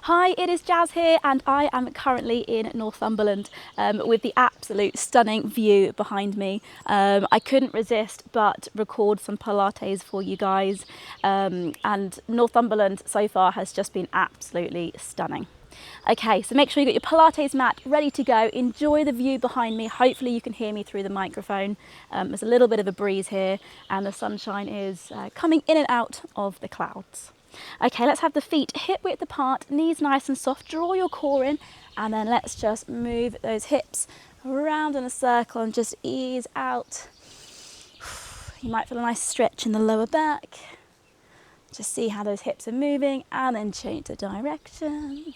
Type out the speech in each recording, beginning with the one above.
Hi, it is Jazz here and I am currently in Northumberland with the absolute stunning view behind me. I couldn't resist but record some Pilates for you guys, and Northumberland so far has just been absolutely stunning. Okay, so make sure you got your Pilates mat ready to go. Enjoy the view behind me. Hopefully you can hear me through the microphone. There's a little bit of a breeze here and the sunshine is coming in and out of the clouds. Okay, let's have the feet hip width apart, knees nice and soft, draw your core in, and then let's just move those hips around in a circle and just ease out. You might feel a nice stretch in the lower back. Just see how those hips are moving and then change the direction.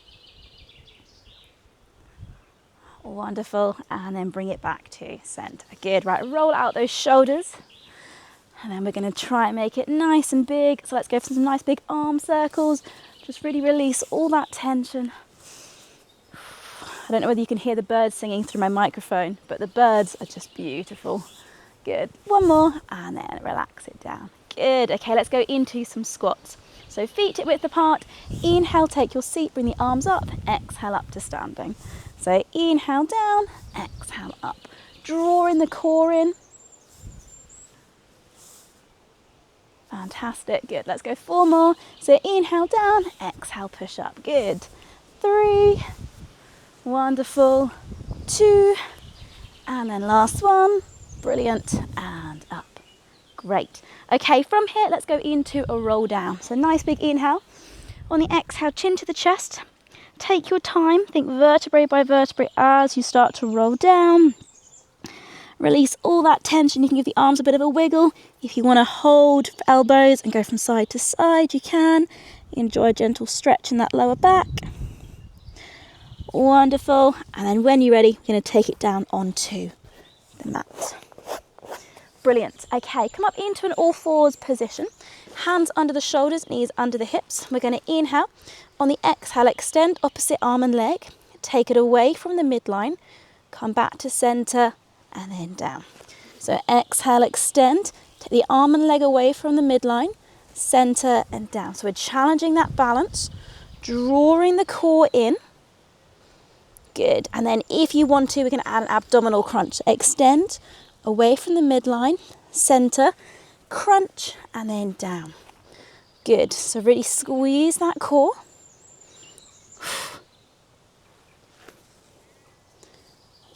Wonderful, and then bring it back to center. Good, right, roll out those shoulders. And then we're going to try and make it nice and big. So let's go for some nice big arm circles. Just really release all that tension. I don't know whether you can hear the birds singing through my microphone, but the birds are just beautiful. Good. One more, and then relax it down. Good. Okay, let's go into some squats. So feet hip width apart. Inhale, take your seat, bring the arms up. Exhale up to standing. So inhale down, exhale up. Drawing the core in. Fantastic, good. Let's go 4 more. So inhale down, exhale push up. Good. 3, wonderful. 2, and then last one. Brilliant, and up. Great. Okay, from here, let's go into a roll down. So nice big inhale. On the exhale, chin to the chest. Take your time, think vertebrae by vertebrae as you start to roll down. Release all that tension. You can give the arms a bit of a wiggle. If you want to hold elbows and go from side to side, you can. Enjoy a gentle stretch in that lower back. Wonderful. And then when you're ready, we're going to take it down onto the mat. Brilliant. Okay, come up into an all fours position. Hands under the shoulders, knees under the hips. We're going to inhale. On the exhale, extend opposite arm and leg. Take it away from the midline. Come back to center. And then down. So exhale, extend, take the arm and leg away from the midline, center and down. So we're challenging that balance, drawing the core in. Good. And then if you want to, we can add an abdominal crunch. Extend away from the midline, center, crunch, and then down. Good. So really squeeze that core.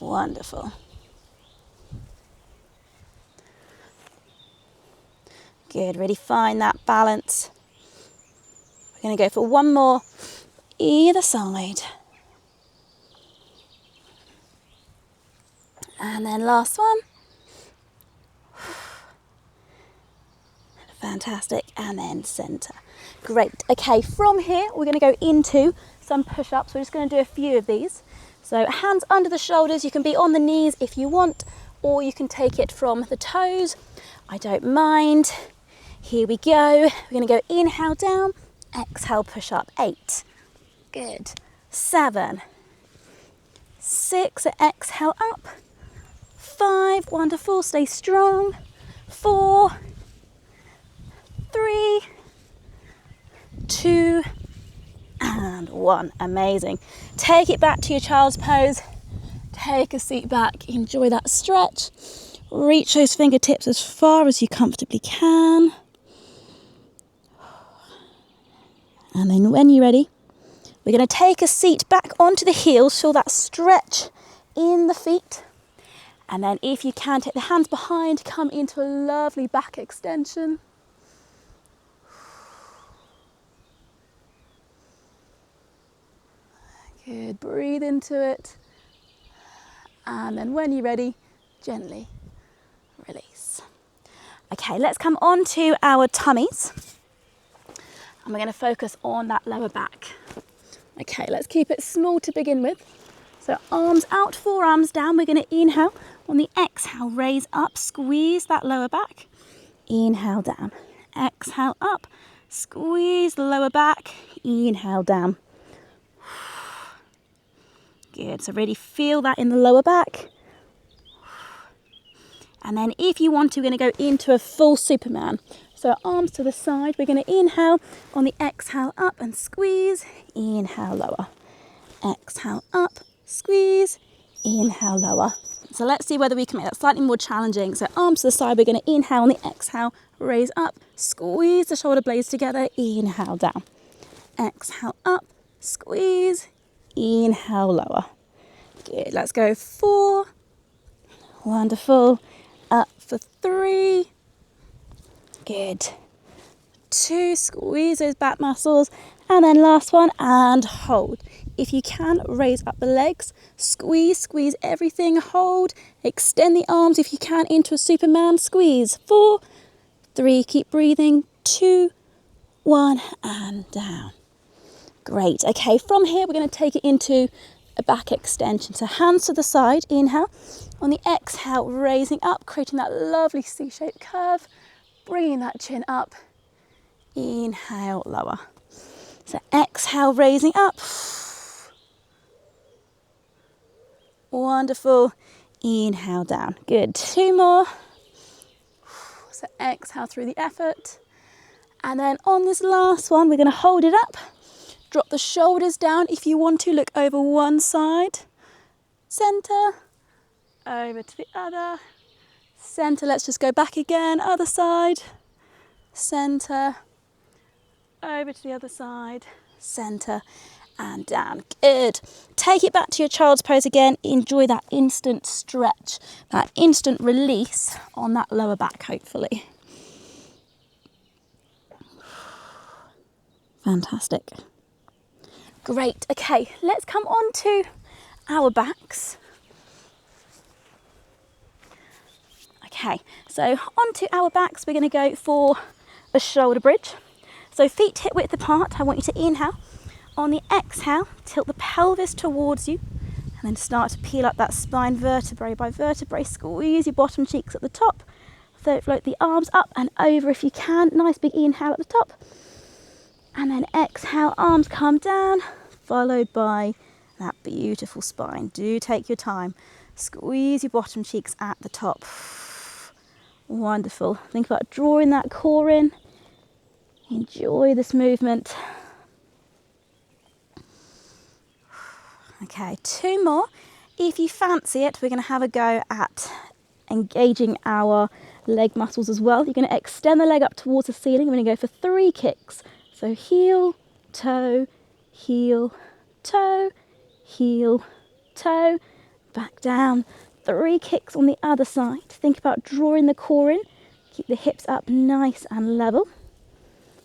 Wonderful. Good, really find that balance. We're going to go for one more either side. And then last one. Fantastic, and then center. Great. Okay, from here we're going to go into some push-ups. We're just going to do a few of these. So hands under the shoulders, you can be on the knees if you want, or you can take it from the toes. I don't mind. Here we go. We're going to go inhale down, exhale push up. 8. Good. 7. 6. Exhale up. 5. Wonderful. Stay strong. 4. 3. 2. And 1. Amazing. Take it back to your child's pose. Take a seat back. Enjoy that stretch. Reach those fingertips as far as you comfortably can. And then when you're ready, we're going to take a seat back onto the heels, feel that stretch in the feet. And then if you can, take the hands behind, come into a lovely back extension. Good, breathe into it. And then when you're ready, gently release. Okay, let's come on to our tummies. And we're going to focus on that lower back. Okay, let's keep it small to begin with. So arms out, forearms down. We're going to inhale. On the exhale, raise up, squeeze that lower back. Inhale down. Exhale up, squeeze the lower back. Inhale down. Good, so really feel that in the lower back. And then if you want to, we're going to go into a full Superman. So arms to the side. We're going to inhale. On the exhale, up and squeeze. Inhale, lower. Exhale, up, squeeze. Inhale, lower. So let's see whether we can make that slightly more challenging. So arms to the side. We're going to inhale. On the exhale, raise up. Squeeze the shoulder blades together. Inhale, down. Exhale, up, squeeze. Inhale, lower. Good. Let's go 4. Wonderful. Up for 3. Good. 2, squeeze those back muscles. And then last one, and hold. If you can, raise up the legs. Squeeze everything. Hold. Extend the arms if you can into a Superman. Squeeze. 4, 3, keep breathing. 2, 1, and down. Great. Okay, from here, we're going to take it into a back extension. So hands to the side, inhale. On the exhale, raising up, creating that lovely C-shaped curve. Bringing that chin up, inhale, lower. So exhale, raising up. Wonderful. Inhale, down. Good. 2 more. So exhale through the effort. And then on this last one, we're going to hold it up. Drop the shoulders down. If you want to, look over one side. Center. Over to the other. Center, let's just go back again, other side, center, over to the other side, center, and down. Good. Take it back to your child's pose again. Enjoy that instant stretch, that instant release on that lower back, hopefully. Fantastic. Great. Okay, let's come on to our backs. Okay, so onto our backs, we're going to go for a shoulder bridge. So feet hip width apart. I want you to inhale. On the exhale, tilt the pelvis towards you and then start to peel up that spine vertebrae by vertebrae. Squeeze your bottom cheeks at the top. Float the arms up and over if you can. Nice big inhale at the top. And then exhale, arms come down, followed by that beautiful spine. Do take your time. Squeeze your bottom cheeks at the top. Wonderful. Think about drawing that core in. Enjoy this movement. Okay, 2 more. If you fancy it, we're going to have a go at engaging our leg muscles as well. You're going to extend the leg up towards the ceiling. We're going to go for 3 kicks. So heel, toe, heel, toe, heel, toe, back down. 3 kicks on the other side. Think about drawing the core in. Keep the hips up nice and level.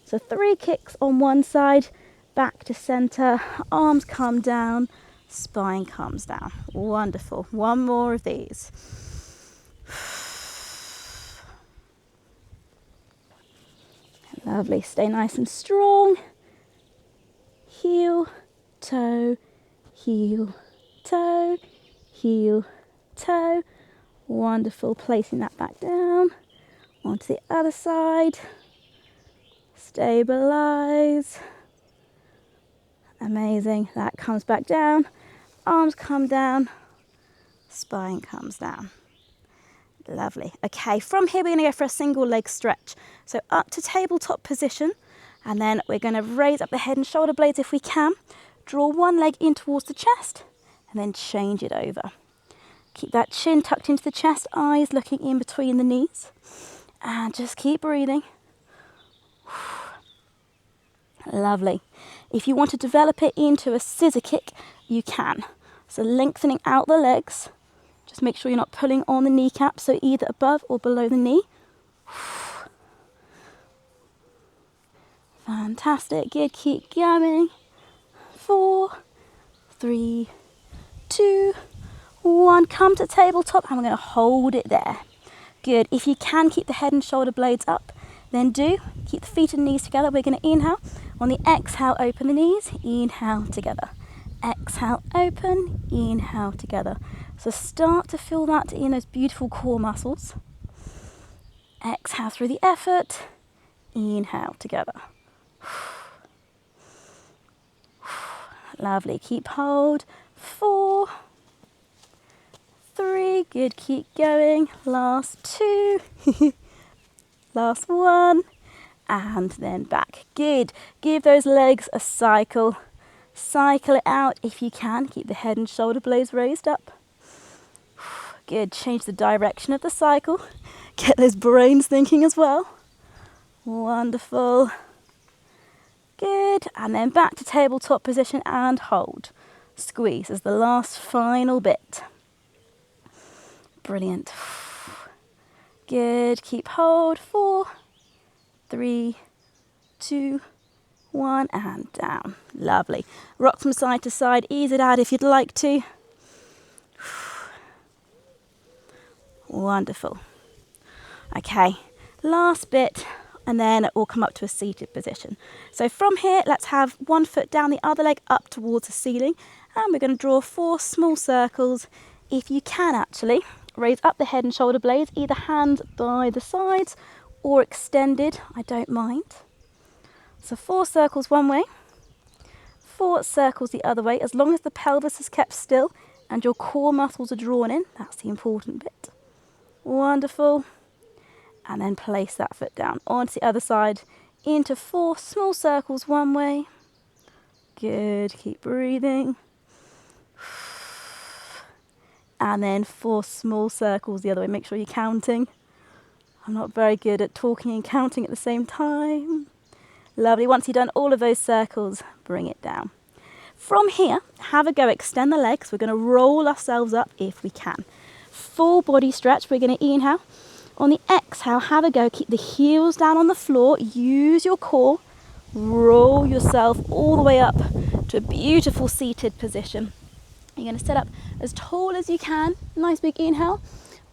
So 3 kicks on one side, back to center, arms come down, spine comes down. Wonderful. 1 more of these. Lovely. Stay nice and strong. Heel, toe, heel, toe, heel, toe. Wonderful. Placing that back down onto the other side. Stabilize. Amazing. That comes back down. Arms come down. Spine comes down. Lovely. Okay, from here we're going to go for a single leg stretch. So up to tabletop position, and then we're going to raise up the head and shoulder blades if we can. Draw one leg in towards the chest, and then change it over. Keep that chin tucked into the chest, eyes looking in between the knees. And just keep breathing. Lovely. If you want to develop it into a scissor kick, you can. So lengthening out the legs. Just make sure you're not pulling on the kneecap, so either above or below the knee. Fantastic. Good. Keep going. 4, 3, 2, 1. Come to tabletop, and we're going to hold it there. Good. If you can keep the head and shoulder blades up, then do. Keep the feet and knees together. We're going to inhale. On the exhale, open the knees. Inhale together. Exhale, open. Inhale together. So start to feel that in those beautiful core muscles. Exhale through the effort. Inhale together. Lovely. Keep hold. 4, 3. Good. Keep going. Last 2. Last 1. and then back. Good. Give those legs a cycle. Cycle it out if you can. Keep the head and shoulder blades raised up. Good. Change the direction of the cycle. Get those brains thinking as well. Wonderful. Good. And then back to tabletop position and hold. Squeeze as the last final bit. Brilliant. Good. Keep hold. 4, 3, 2, 1, and down. Lovely. Rock from side to side. Ease it out if you'd like to. Wonderful. Okay, last bit, and then we'll come up to a seated position. So from here, let's have one foot down, the other leg up towards the ceiling, and we're going to draw 4 small circles. If you can actually, raise up the head and shoulder blades, either hands by the sides or extended, I don't mind. So 4 circles one way, 4 circles the other way, as long as the pelvis is kept still and your core muscles are drawn in. That's the important bit. Wonderful. And then place that foot down onto the other side into 4 small circles one way. Good. Keep breathing. And then 4 small circles the other way. Make sure you're counting. I'm not very good at talking and counting at the same time. Lovely. Once you've done all of those circles, bring it down. From here, have a go. Extend the legs. We're going to roll ourselves up if we can. Full body stretch. We're going to inhale. On the exhale, have a go. Keep the heels down on the floor. Use your core. Roll yourself all the way up to a beautiful seated position. You're going to sit up as tall as you can. Nice big inhale.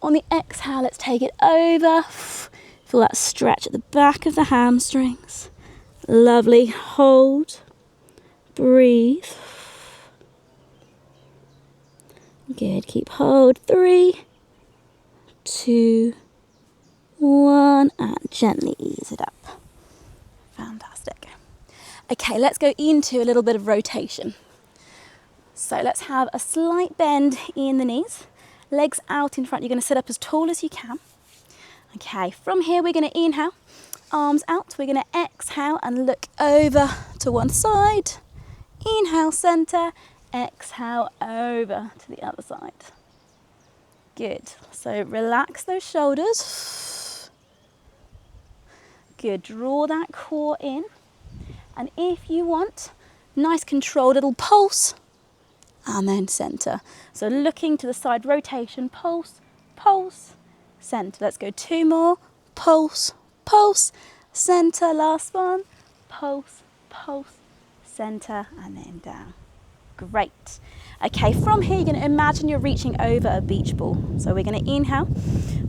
On the exhale, let's take it over. Feel that stretch at the back of the hamstrings. Lovely. Hold. Breathe. Good. Keep hold. 3, 2, 1, and gently ease it up. Fantastic. Okay, let's go into a little bit of rotation. So let's have a slight bend in the knees, legs out in front. You're going to sit up as tall as you can. Okay, from here we're going to inhale, arms out. We're going to exhale and look over to one side. Inhale, center, exhale over to the other side. Good. So relax those shoulders. Good. Draw that core in. And if you want, nice controlled little pulse. And then center. So looking to the side, rotation, pulse, pulse, center. Let's go 2 more. Pulse, pulse, center. Last one. Pulse, pulse, center, and then down. Great. Okay, from here you're going to imagine you're reaching over a beach ball. So we're going to inhale.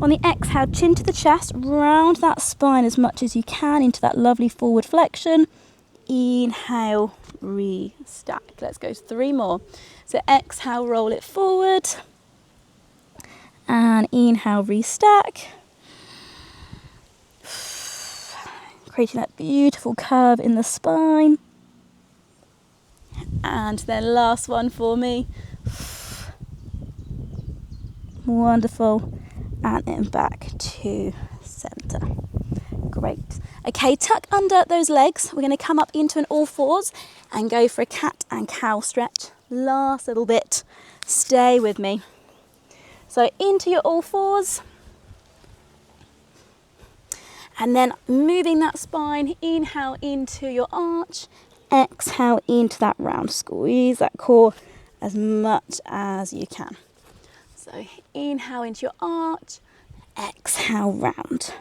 On the exhale, chin to the chest, round that spine as much as you can into that lovely forward flexion. Inhale, restack. Let's go 3 more. So exhale, roll it forward. And inhale, restack. Creating that beautiful curve in the spine. And then last one for me. Wonderful. And then back to center. Great. Okay, tuck under those legs. We're going to come up into an all fours and go for a cat and cow stretch. Last little bit. Stay with me. So into your all fours. And then moving that spine, inhale into your arch. Exhale into that round. Squeeze that core as much as you can. So inhale into your arch. Exhale round.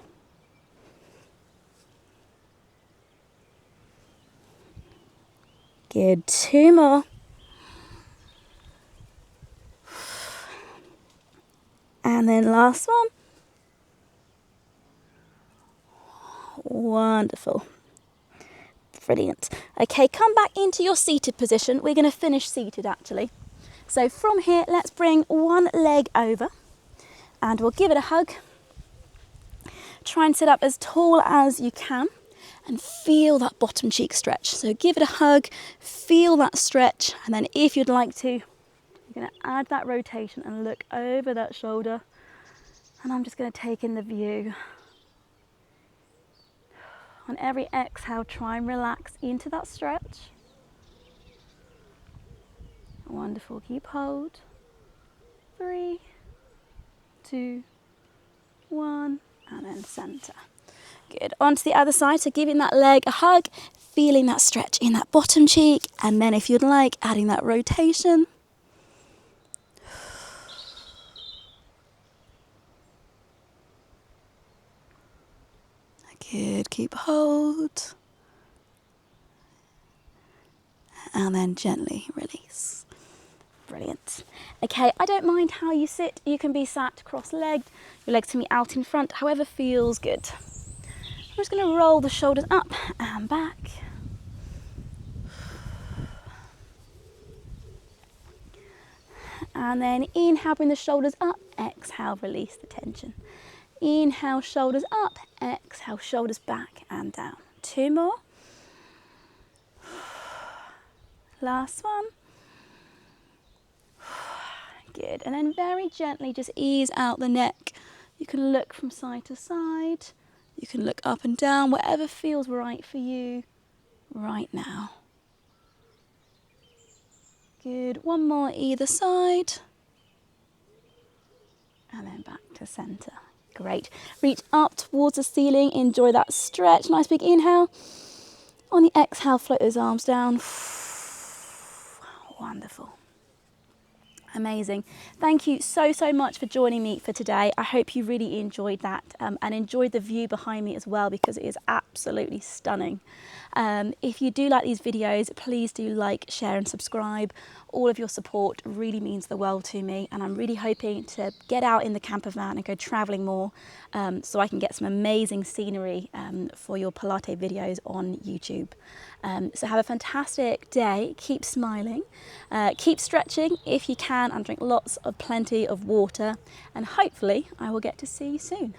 Good. 2 more. And then last one. Wonderful. Brilliant. Okay, come back into your seated position. We're going to finish seated actually. So from here, let's bring one leg over and we'll give it a hug. Try and sit up as tall as you can and feel that bottom cheek stretch. So give it a hug, feel that stretch, and then if you'd like to, you're going to add that rotation and look over that shoulder. And I'm just going to take in the view. On every exhale, try and relax into that stretch. Wonderful, keep hold. 3, 2, 1, and then center. Good, onto the other side, so giving that leg a hug, feeling that stretch in that bottom cheek, and then if you'd like, adding that rotation. Good, keep hold. And then gently release. Brilliant. Okay, I don't mind how you sit. You can be sat cross-legged, your legs can be out in front, however feels good. I'm just going to roll the shoulders up and back. And then inhale, bring the shoulders up, exhale, release the tension. Inhale, shoulders up, exhale, shoulders back and down. 2 more. Last one. Good, and then very gently just ease out the neck. You can look from side to side. You can look up and down, whatever feels right for you right now. Good, one more either side. And then back to center. Great. Reach up towards the ceiling, enjoy that stretch. Nice big inhale. On the exhale, float those arms down. Wonderful. Amazing. Thank you so much for joining me for today. I hope you really enjoyed that and enjoyed the view behind me as well, because it is absolutely stunning. If you do like these videos, please do like, share and subscribe. All of your support really means the world to me, and I'm really hoping to get out in the camper van and go traveling more so I can get some amazing scenery for your Pilates videos on YouTube. So have a fantastic day, keep smiling, keep stretching if you can, and drink plenty of water, and hopefully I will get to see you soon.